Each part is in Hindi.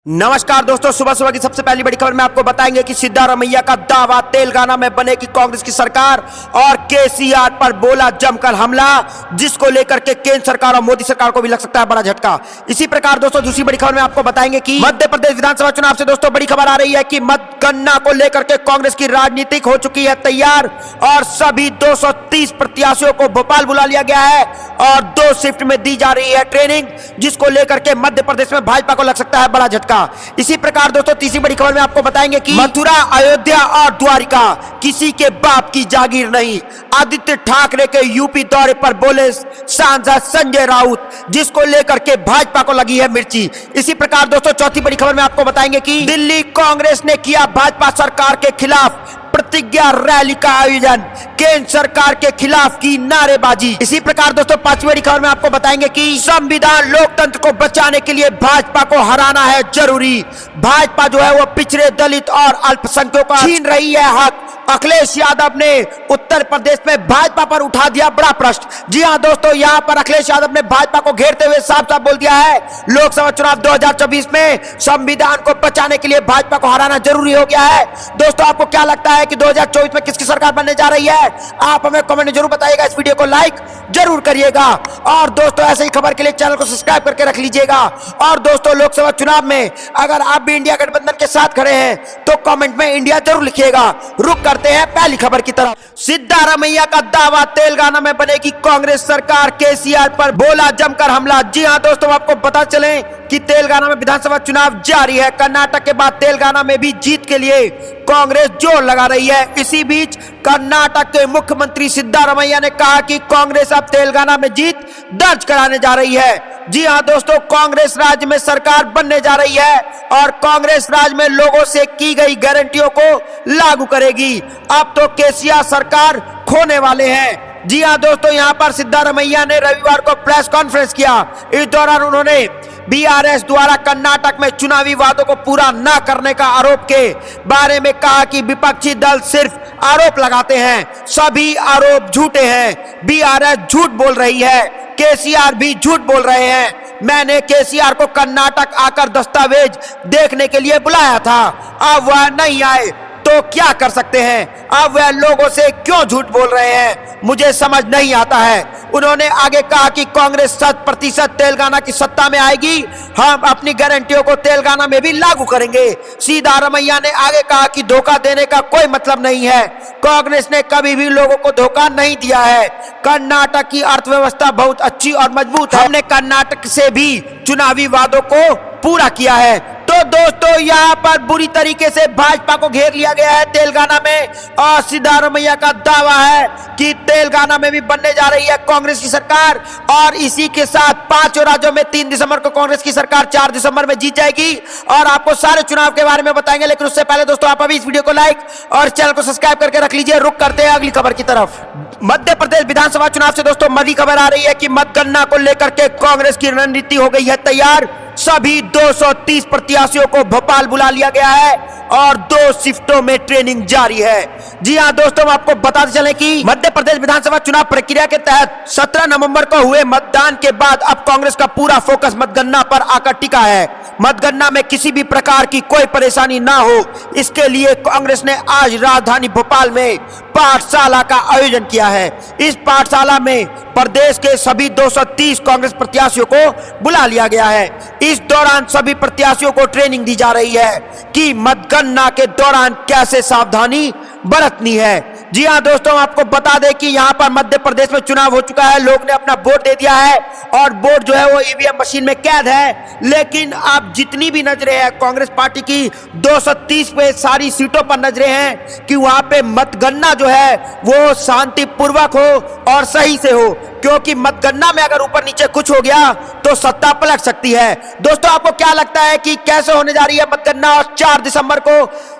नमस्कार दोस्तों, सुबह सुबह की सबसे पहली बड़ी खबर में आपको बताएंगे कि सिद्धारमैया का दावा, तेलंगाना में बनेगी कांग्रेस की सरकार और केसीआर पर बोला जमकर हमला, जिसको लेकर के केंद्र सरकार और मोदी सरकार को भी लग सकता है बड़ा झटका। इसी प्रकार दोस्तों दूसरी बड़ी खबर में आपको बताएंगे कि मध्य प्रदेश विधानसभा चुनाव से दोस्तों बड़ी खबर आ रही है कि मतगणना को लेकर के कांग्रेस की राजनीतिक हो चुकी है तैयार और सभी 230 प्रत्याशियों को भोपाल बुला लिया गया है और 2 शिफ्ट में दी जा रही है ट्रेनिंग, जिसको लेकर के मध्य प्रदेश में भाजपा को लग सकता है बड़ा झटका। इसी प्रकार दोस्तों तीसरी बड़ी खबर में आपको बताएंगे कि मथुरा, अयोध्या और द्वारिका किसी के बाप की जागीर नहीं। आदित्य ठाकरे के यूपी दौरे पर बोले सांसद संजय राउत, जिसको लेकर के भाजपा को लगी है मिर्ची। इसी प्रकार दोस्तों चौथी बड़ी खबर में आपको बताएंगे कि दिल्ली कांग्रेस ने किया भाजपा सरकार के खिलाफ प्रतिज्ञा रैली का आयोजन, केंद्र सरकार के खिलाफ की नारेबाजी। इसी प्रकार दोस्तों पांचवी बड़ी खबर में आपको बताएंगे कि संविधान लोकतंत्र को बचाने के लिए भाजपा को हराना है जरूरी। भाजपा जो है वो पिछड़े, दलित और अल्पसंख्यकों का छीन रही है हक। अखिलेश यादव ने उत्तर प्रदेश में भाजपा पर उठा दिया बड़ा प्रश्न। जी हां दोस्तों, यहां पर अखिलेश यादव ने भाजपा को घेरते हुए साफ साफ बोल दिया है, लोकसभा चुनाव 2024 में संविधान को बचाने के लिए भाजपा को हराना जरूरी हो गया है। दोस्तों आपको क्या लगता है कि 2024 में किसकी सरकार बनने जा रही है? आप हमें कमेंट में जरूर बताइएगा, इस वीडियो को लाइक जरूर करिएगा और दोस्तों ऐसे ही खबर के लिए चैनल को सब्सक्राइब करके रख लीजिएगा। और दोस्तों लोकसभा चुनाव में अगर आप भी इंडिया गठबंधन के साथ खड़े हैं तो कमेंट में इंडिया जरूर लिखिएगा। रुक करते हैं पहली खबर की तरफ। सिद्धारमैया का दावा, तेलंगाना में बनेगी कांग्रेस सरकार, केसीआर पर बोला जमकर हमला। जी हां दोस्तों, आपको पता चले कि तेलंगाना में विधानसभा चुनाव जारी है। कर्नाटक के बाद तेलंगाना में भी जीत के लिए कांग्रेस जोर लगा रही है। इसी बीच कर्नाटक के मुख्यमंत्री सिद्धारमैया ने कहा कि कांग्रेस अब तेलंगाना में जीत दर्ज कराने जा रही है। जी हां दोस्तों, कांग्रेस राज्य में सरकार बनने जा रही है और कांग्रेस राज्य में लोगों से की गई गारंटियों को लागू करेगी। अब तो केसीआर सरकार खोने वाले हैं। जी हां दोस्तों, यहां पर सिद्धारमैया ने रविवार को प्रेस कॉन्फ्रेंस किया। इस दौरान उन्होंने बीआरएस द्वारा कर्नाटक में चुनावी वादों को पूरा न करने का आरोप के बारे में कहा कि विपक्षी दल सिर्फ आरोप लगाते हैं, सभी आरोप झूठे हैं। बीआरएस झूठ बोल रही है, केसीआर भी झूठ बोल रहे हैं। मैंने केसीआर को कर्नाटक आकर दस्तावेज देखने के लिए बुलाया था, अब वह नहीं आए तो क्या कर सकते हैं? अब वह लोगों से क्यों झूठ बोल रहे हैं, मुझे समझ नहीं आता है। उन्होंने आगे कहा कि कांग्रेस 100% तेलंगाना की सत्ता में आएगी, हम अपनी गारंटियों को तेलंगाना में भी लागू करेंगे। सिद्धारमैया ने आगे कहा कि धोखा देने का कोई मतलब नहीं है, कांग्रेस ने कभी भी लोगों को धोखा नहीं दिया है। कर्नाटक की अर्थव्यवस्था बहुत अच्छी और मजबूत है, हमने कर्नाटक से भी चुनावी वादों को पूरा किया है। तो दोस्तों यहाँ पर बुरी तरीके से भाजपा को घेर लिया गया है तेलंगाना में और सिद्धारमैया का दावा है कि तेलंगाना में भी बनने जा रही है कांग्रेस की सरकार और इसी के साथ 5 राज्यों में 3 दिसंबर को कांग्रेस की सरकार 4 दिसंबर में जीत जाएगी और आपको सारे चुनाव के बारे में बताएंगे। लेकिन उससे पहले दोस्तों आप अभी इस वीडियो को लाइक और चैनल को सब्सक्राइब करके रख लीजिए। रुक करते हैं अगली खबर की तरफ। मध्य प्रदेश विधानसभा चुनाव से दोस्तों बड़ी खबर आ रही है कि मतगणना को लेकर के कांग्रेस की रणनीति हो गई है तैयार। सभी 230 प्रत्याशियों को भोपाल बुला लिया गया है और 2 शिफ्टों में ट्रेनिंग जारी है। जी हां दोस्तों, आपको बताते चलें कि मध्य प्रदेश विधानसभा चुनाव प्रक्रिया के तहत 17 नवंबर को हुए मतदान के बाद अब कांग्रेस का पूरा फोकस मतगणना पर आकर टिका है। मतगणना में किसी भी प्रकार की कोई परेशानी ना हो, इसके लिए कांग्रेस ने आज राजधानी भोपाल में पाठशाला का आयोजन किया है। इस पाठशाला में प्रदेश के सभी 230 कांग्रेस प्रत्याशियों को बुला लिया गया है। इस दौरान सभी प्रत्याशियों को ट्रेनिंग दी जा रही है कि मतगणना के दौरान कैसे सावधानी बरतनी है। जी हां दोस्तों, आपको बता दें कि यहां पर मध्य प्रदेश में चुनाव हो चुका है, लोग ने अपना वोट दे दिया है और वोट जो है वो ईवीएम मशीन में कैद है। लेकिन अब जितनी भी नजरें हैं कांग्रेस पार्टी की 230 पे सारी सीटों पर नजरें हैं कि वहां पे मतगणना जो है वो शांतिपूर्वक हो और सही से हो, क्योंकि मतगणना में अगर ऊपर नीचे कुछ हो गया तो सत्ता पलट सकती है। दोस्तों आपको क्या लगता है कि कैसे होने जा रही है मतगणना? और 4 दिसंबर को,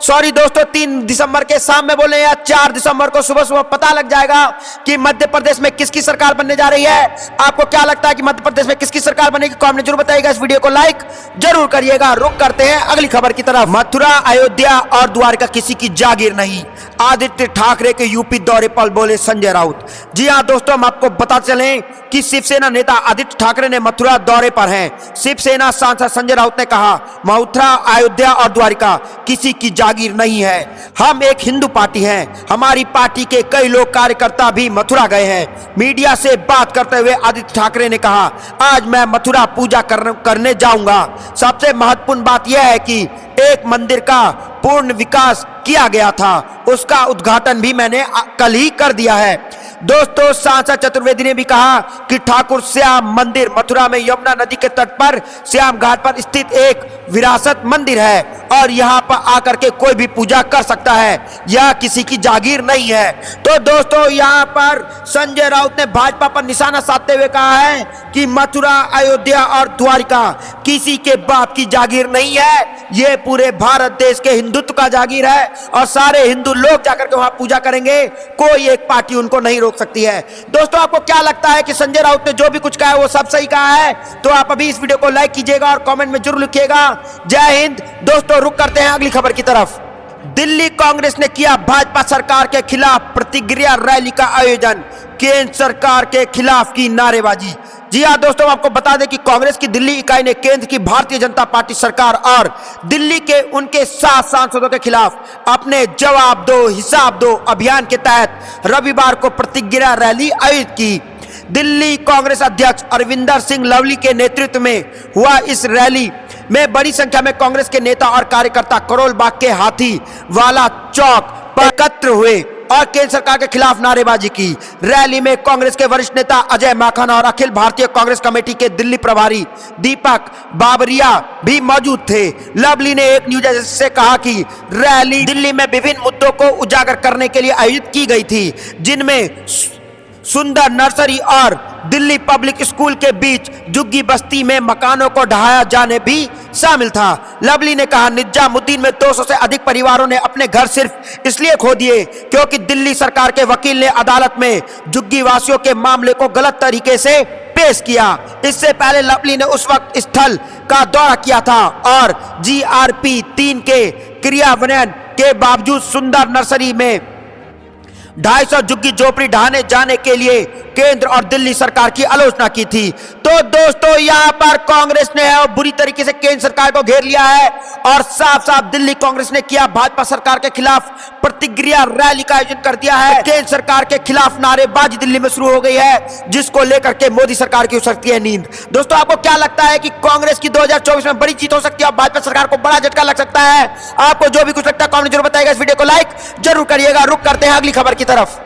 सॉरी दोस्तों 3 दिसंबर के शाम में बोले या 4 दिसंबर को सुबह सुबह पता लग जाएगा कि मध्य प्रदेश में किसकी सरकार बनने जा रही है। आपको क्या लगता है कि मध्य प्रदेश में किसकी सरकार बनेगी? कमेंट जरूर बताइएगा, इस वीडियो को लाइक जरूर करिएगा। रुक करते हैं अगली खबर की तरफ। मथुरा, अयोध्या और द्वारका किसी की जागीर नहीं। आदित्य ठाकरे के यूपी दौरे पर बोले संजय राउत। जी हां दोस्तों, हम आपको बता चलें कि शिवसेना नेता आदित्य ठाकरे ने मथुरा दौरे पर हैं। शिवसेना सांसद संजय राउत ने कहा, मथुरा, अयोध्या और द्वारिका किसी की जागीर नहीं है। हम एक हिंदू पार्टी हैं। हमारी पार्टी के कई लोग कार्यकर्ता भी मथुरा गए हैं। मीडिया से बात करते हुए आदित्य ठाकरे ने कहा, आज मैं मथुरा पूजा करने जाऊंगा। सबसे महत्वपूर्ण बात यह है कि एक मंदिर का पूर्ण विकास किया गया था, उसका उद्घाटन भी मैंने कल ही कर दिया है। दोस्तों, सांसद चतुर्वेदी ने भी कहा कि ठाकुर श्याम मंदिर मथुरा में यमुना नदी के तट पर श्याम घाट पर स्थित एक विरासत मंदिर है और यहाँ पर आकर के कोई भी पूजा कर सकता है। यह किसी की जागीर नहीं है। तो दोस्तों, यहाँ पर संजय राउत ने भाजपा पर निशाना साधते हुए कहा है कि मथुरा, अयोध्या और द्वारिका किसी के बाप की जागीर नहीं है। ये पूरे भारत देश के हिंदुत्व का जागीर है और सारे हिंदू लोग जाकर के वहां पूजा करेंगे। कोई एक पार्टी उनको नहीं रोक सकती है। दोस्तों, आपको क्या लगता है कि संजय राउत ने जो भी कुछ कहा है वो सब सही कहा है? तो आप अभी इस वीडियो को लाइक कीजिएगा और कमेंट में जरूर लिखिएगा। जय हिंद। दोस्तों, रुक करते हैं अगली खबर की तरफ। दिल्ली कांग्रेस ने किया भाजपा सरकार के खिलाफ प्रतिक्रिया रैली का आयोजन, केंद्र सरकार के खिलाफ की नारेबाजी। जी हां दोस्तों, आपको बता दें कि कांग्रेस की दिल्ली इकाई ने केंद्र की भारतीय जनता पार्टी सरकार और दिल्ली के उनके 7 सांसदों के खिलाफ अपने जवाब दो हिसाब दो अभियान के तहत रविवार को प्रतिक्रिया रैली आयोजित की। दिल्ली कांग्रेस अध्यक्ष अरविंदर सिंह लवली के नेतृत्व में हुआ इस रैली में बड़ी संख्या में कांग्रेस के नेता और कार्यकर्ता करोल बाग के हाथी वाला चौक पर एकत्र हुए और केंद्र सरकार के खिलाफ नारेबाजी की। रैली में कांग्रेस के वरिष्ठ नेता अजय माकन और अखिल भारतीय कांग्रेस कमेटी के दिल्ली प्रभारी दीपक बाबरिया भी मौजूद थे। लवली ने एक न्यूज एजेंसी से कहा कि रैली दिल्ली में विभिन्न मुद्दों को उजागर करने के लिए आयोजित की गई थी, जिनमें सुंदर नर्सरी और दिल्ली पब्लिक स्कूल के बीच झुग्गी बस्ती में मकानों को ढहाया जाने भी शामिल था। लवली ने कहा, निजामुद्दीन में 200 से अधिक परिवारों ने अपने घर सिर्फ इसलिए खो दिए क्योंकि दिल्ली सरकार के वकील ने अदालत में झुग्गी वासियों के मामले को गलत तरीके से पेश किया। इससे पहले लवली ने उस वक्त स्थल का दौरा किया था और GRP 3 के क्रियान्वयन के बावजूद सुंदर नर्सरी में 250 झुग्गी झोपड़ी ढहाने जाने के लिए केंद्र और दिल्ली सरकार की आलोचना की थी। तो दोस्तों, यहाँ पर कांग्रेस ने बुरी तरीके से केंद्र सरकार को घेर लिया है और साफ साफ दिल्ली कांग्रेस ने किया भाजपा सरकार के खिलाफ प्रतिक्रिया रैली का आयोजन कर दिया है। केंद्र सरकार के खिलाफ नारेबाजी दिल्ली में शुरू हो गई है, जिसको लेकर के मोदी सरकार की उठ सकती है नींद। दोस्तों, आपको क्या लगता है कि कांग्रेस की 2024 में बड़ी जीत हो सकती है और भाजपा सरकार को बड़ा झटका लग सकता है? आपको जो भी कुछ लगता है कमेंट जरूर बताइएगा। इस वीडियो को लाइक जरूर करिएगा। रुक करते हैं अगली खबर की तरफ।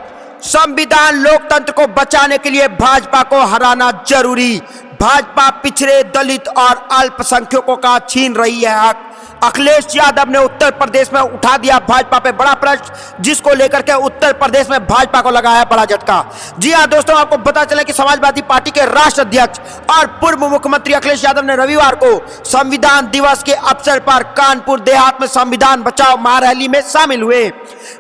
संविधान लोकतंत्र को बचाने के लिए भाजपा को हराना जरूरी। भाजपा पिछड़े, दलित और अल्पसंख्यकों का छीन रही है हक। अखिलेश यादव ने उत्तर प्रदेश में उठा दिया भाजपा पे बड़ा प्रश्न, जिसको लेकर के उत्तर प्रदेश में भाजपा को लगा है बड़ा झटका। जी हां दोस्तों, आपको पता चला कि समाजवादी पार्टी के राष्ट्रीय अध्यक्ष और पूर्व मुख्यमंत्री अखिलेश यादव ने रविवार को संविधान दिवस के अवसर पर कानपुर देहात में संविधान बचाओ महारैली में शामिल हुए।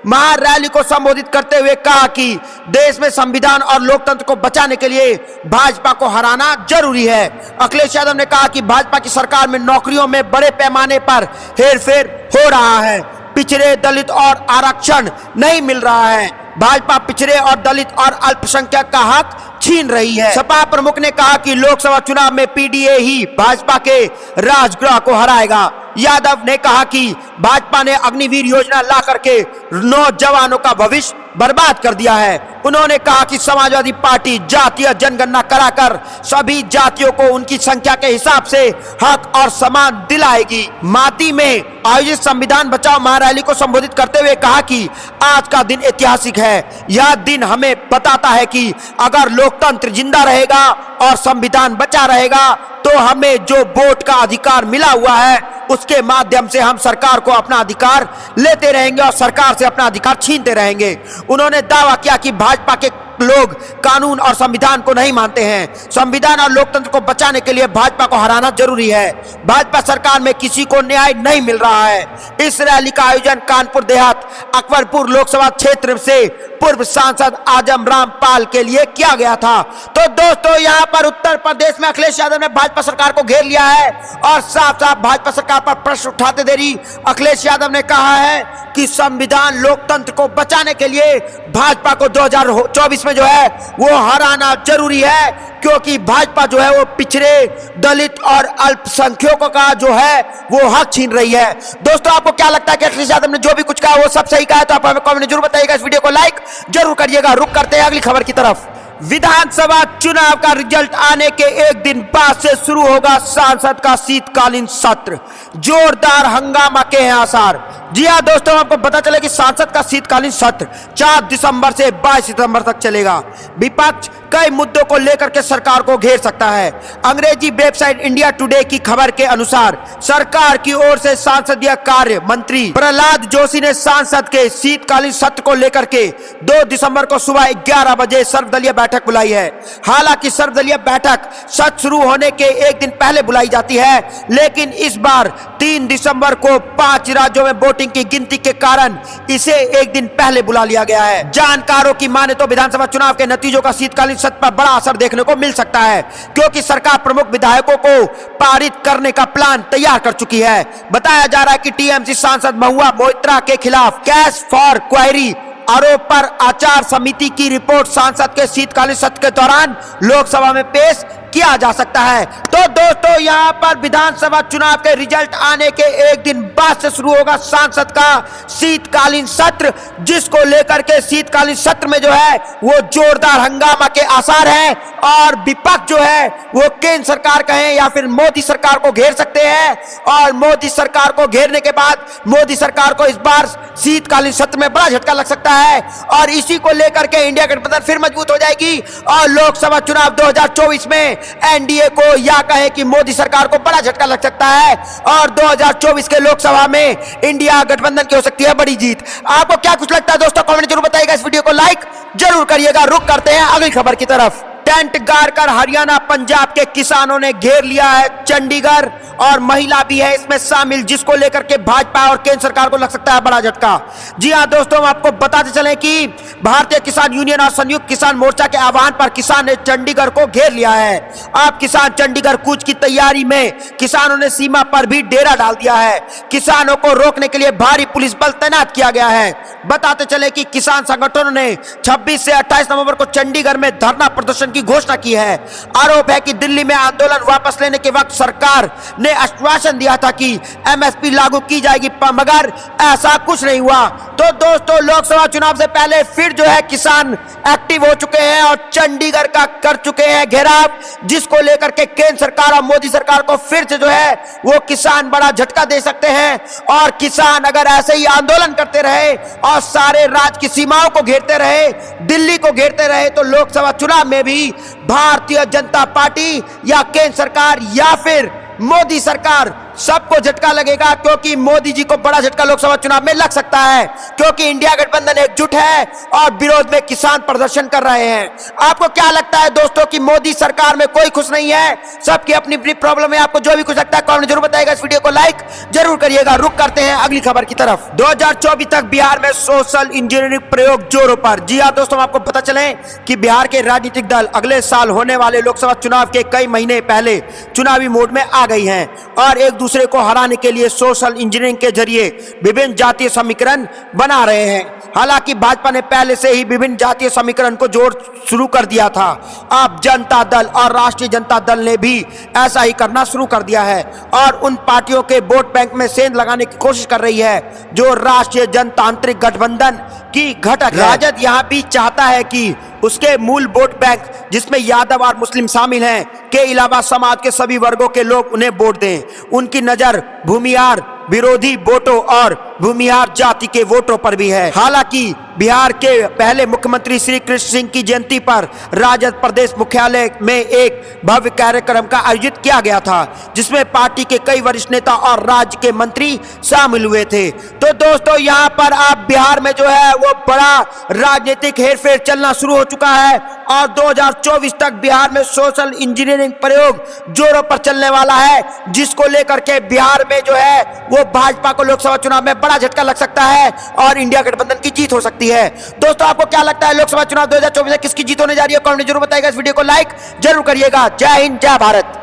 महारैली को संबोधित करते हुए कहा कि देश में संविधान और लोकतंत्र को बचाने के लिए भाजपा को हराना जरूरी है। अखिलेश यादव ने कहा कि भाजपा की सरकार में नौकरियों में बड़े पैमाने पर हेरफेर हो रहा है। पिछड़े, दलित और आरक्षण नहीं मिल रहा है। भाजपा पिछड़े और दलित और अल्पसंख्यक का हक छीन रही है। सपा प्रमुख ने कहा कि लोकसभा चुनाव में PDA ही भाजपा के राजगृह को हराएगा। यादव ने कहा कि भाजपा ने अग्निवीर योजना ला करके नौजवानों का भविष्य बर्बाद कर दिया है। उन्होंने कहा कि समाजवादी पार्टी जातीय जनगणना कराकर सभी जातियों को उनकी संख्या के हिसाब से हक और सम्मान दिलाएगी। माती में आयोजित संविधान बचाओ महारैली को संबोधित करते हुए कहा कि आज का दिन ऐतिहासिक है। यह दिन हमें बताता है कि अगर लोकतंत्र जिंदा रहेगा और संविधान बचा रहेगा तो हमें जो वोट का अधिकार मिला हुआ है उसके माध्यम से हम सरकार को अपना अधिकार लेते रहेंगे और सरकार से अपना अधिकार छीनते रहेंगे। उन्होंने दावा किया कि भाजपा के लोग कानून और संविधान को नहीं मानते हैं। संविधान और लोकतंत्र को बचाने के लिए भाजपा को हराना जरूरी है। भाजपा सरकार में किसी को न्याय नहीं मिल रहा है। इस रैली का आयोजन कानपुर देहात अकबरपुर लोकसभा क्षेत्र से पूर्व सांसद आजम रामपाल के लिए किया गया था। तो दोस्तों, यहाँ पर उत्तर प्रदेश में अखिलेश यादव ने भाजपा सरकार को घेर लिया है और साफ साफ भाजपा सरकार पर प्रश्न उठाते देरी अखिलेश यादव ने कहा है कि संविधान लोकतंत्र को बचाने के लिए भाजपा को 2024 में में जो है वो हराना जरूरी है, क्योंकि भाजपा जो है वो पिछड़े, दलित और अल्पसंख्यकों का जो है वो हक छीन रही है। दोस्तों, आपको क्या लगता है कि अखिलेश यादव ने जो भी कुछ कहा वो सब सही कहा है? तो आप हमें कमेंट में जरूर बताइएगा। इस वीडियो को लाइक जरूर करिएगा। रुक करते हैं अगली खबर की तरफ। विधानसभा चुनाव का रिजल्ट आने के एक दिन बाद से शुरू होगा संसद का शीतकालीन सत्र। जोरदार हंगामा के हैं आसार। जी हां दोस्तों, आपको पता चले कि संसद का शीतकालीन सत्र 4 दिसंबर से 22 सितंबर तक चलेगा। विपक्ष कई मुद्दों को लेकर के सरकार को घेर सकता है। अंग्रेजी वेबसाइट इंडिया टुडे की खबर के अनुसार सरकार की ओर से संसदीय कार्य मंत्री प्रहलाद जोशी ने संसद के शीतकालीन सत्र को लेकर के 2 दिसंबर को सुबह 11 बजे सर्वदलीय बैठक बुलाई है। हालांकि सर्वदलीय बैठक सत्र शुरू होने के एक दिन पहले बुलाई जाती है, लेकिन इस बार 3 दिसंबर को 5 राज्यों में वोटिंग की गिनती के कारण इसे एक दिन पहले बुला लिया गया है। जानकारों की माने तो विधानसभा चुनाव के नतीजों का शीतकालीन सत्र पर बड़ा असर देखने को मिल सकता है, क्योंकि सरकार प्रमुख विधायकों को पारित करने का प्लान तैयार कर चुकी है। बताया जा रहा है कि टीएमसी सांसद महुआ मोइत्रा के खिलाफ कैश फॉर क्वेरी आरोप पर आचार समिति की रिपोर्ट सांसद के शीतकालीन सत्र के दौरान लोकसभा में पेश किया जा सकता है। तो दोस्तों, यहां पर विधानसभा चुनाव के रिजल्ट आने के एक दिन बाद से शुरू होगा संसद का शीतकालीन सत्र, जिसको लेकर के शीतकालीन सत्र में जो है वो जोरदार हंगामा के आसार हैं और विपक्ष जो है वो केंद्र सरकार कहें या फिर मोदी सरकार को घेर सकते हैं। और मोदी सरकार को घेरने के बाद मोदी सरकार को इस बार शीतकालीन सत्र में बड़ा झटका लग सकता है और इसी को लेकर के इंडिया गठबंधन फिर मजबूत हो जाएगी और लोकसभा चुनाव 2024 में एनडीए को या कहे कि मोदी सरकार को बड़ा झटका लग सकता है और 2024 के लोकसभा में इंडिया गठबंधन की हो सकती है बड़ी जीत। आपको क्या कुछ लगता है दोस्तों, कमेंट जरूर बताइएगा। इस वीडियो को लाइक जरूर करिएगा। रुक करते हैं अगली खबर की तरफ। टेंट गाड़कर हरियाणा पंजाब के किसानों ने घेर लिया है चंडीगढ़ और महिला भी है इसमें शामिल, जिसको लेकर के भाजपा और केंद्र सरकार को लग सकता है बड़ा झटका। जी हां दोस्तों, हम आपको बताते चलें कि भारतीय किसान यूनियन और संयुक्त किसान मोर्चा के आह्वान पर किसान ने चंडीगढ़ को घेर लिया है। अब किसान चंडीगढ़ कूच की तैयारी में किसानों ने सीमा पर भी डेरा डाल दिया है। किसानों को रोकने के लिए भारी पुलिस बल तैनात किया गया है। बताते चले कि किसान संगठनों ने 26 से 28 नवंबर को चंडीगढ़ में धरना प्रदर्शन की घोषणा की है। आरोप है कि दिल्ली में आंदोलन वापस लेने के वक्त सरकार ने आश्वासन दिया था कि एमएसपी लागू की जाएगी, मगर ऐसा कुछ नहीं हुआ। तो दोस्तों, लोकसभा चुनाव से पहले फिर जो है किसान एक्टिव हो चुके हैं और चंडीगढ़ का कर चुके हैं घेराव, जिसको लेकर के केंद्र सरकार और मोदी सरकार को फिर से जो है वो किसान बड़ा झटका दे सकते हैं। और किसान अगर ऐसे ही आंदोलन करते रहे और सारे राज्य की सीमाओं को घेरते रहे, दिल्ली को घेरते रहे, तो लोकसभा चुनाव में भी भारतीय जनता पार्टी या केंद्र सरकार या फिर मोदी सरकार सबको झटका लगेगा, क्योंकि मोदी जी को बड़ा झटका लोकसभा चुनाव में लग सकता है, क्योंकि इंडिया गठबंधन एकजुट है और विरोध में किसान प्रदर्शन कर रहे हैं। आपको क्या लगता है दोस्तों कि मोदी सरकार में कोई खुश नहीं है? सबकी अपनी अपनी प्रॉब्लम है। आपको जो भी कुछ लगता है कमेंट जरूर बताइएगा। इस वीडियो को लाइक जरूर करिएगा। रुक करते हैं अगली खबर की तरफ। 2024 तक बिहार में सोशल इंजीनियरिंग प्रयोग जोरों पर। जी हाँ दोस्तों, आपको पता चले कि बिहार के राजनीतिक दल अगले साल होने वाले लोकसभा चुनाव के कई महीने पहले चुनावी मोड में आ गई हैं और एक दूसरे को हराने के लिए सोशल इंजीनियरिंग के जरिए विभिन्न जातीय समीकरण बना रहे हैं। हालांकि भाजपा ने पहले से ही विभिन्न जातीय समीकरण को जोड़ शुरू कर दिया था। अब जनता दल और राष्ट्रीय जनता दल ने भी ऐसा ही करना शुरू कर दिया है और उन पार्टियों के वोट बैंक में सेंध लगाने की कोशिश कर रही है जो राष्ट्रीय जनतांत्रिक गठबंधन की घटक है। राजद यहाँ भी चाहता है कि उसके मूल वोट बैंक, जिसमें यादव और मुस्लिम शामिल हैं, के अलावा समाज के सभी वर्गों के लोग उन्हें वोट दें। उनकी नजर भूमिहार विरोधी वोटों और भूमिहार जाति के वोटों पर भी है। हालांकि बिहार के पहले मुख्यमंत्री श्री कृष्ण सिंह की जयंती पर राजद प्रदेश मुख्यालय में एक भव्य कार्यक्रम का आयोजित किया गया था, जिसमें पार्टी के कई वरिष्ठ नेता और राज्य के मंत्री शामिल हुए थे। तो दोस्तों, यहाँ पर आप बिहार में जो है वो बड़ा राजनीतिक हेरफेर चलना शुरू हो चुका है और 2024 तक बिहार में सोशल इंजीनियरिंग प्रयोग जोरों पर चलने वाला है, जिसको लेकर के बिहार में जो है वो भाजपा को लोकसभा चुनाव में बड़ा झटका लग सकता है और इंडिया गठबंधन की जीत हो सकती है। दोस्तों, आपको क्या लगता है लोकसभा चुनाव 2024 में किसकी जीत होने जा रही है? कमेंट जरूर बताइएगा। इस वीडियो को लाइक जरूर करिएगा। जय हिंद, जय भारत।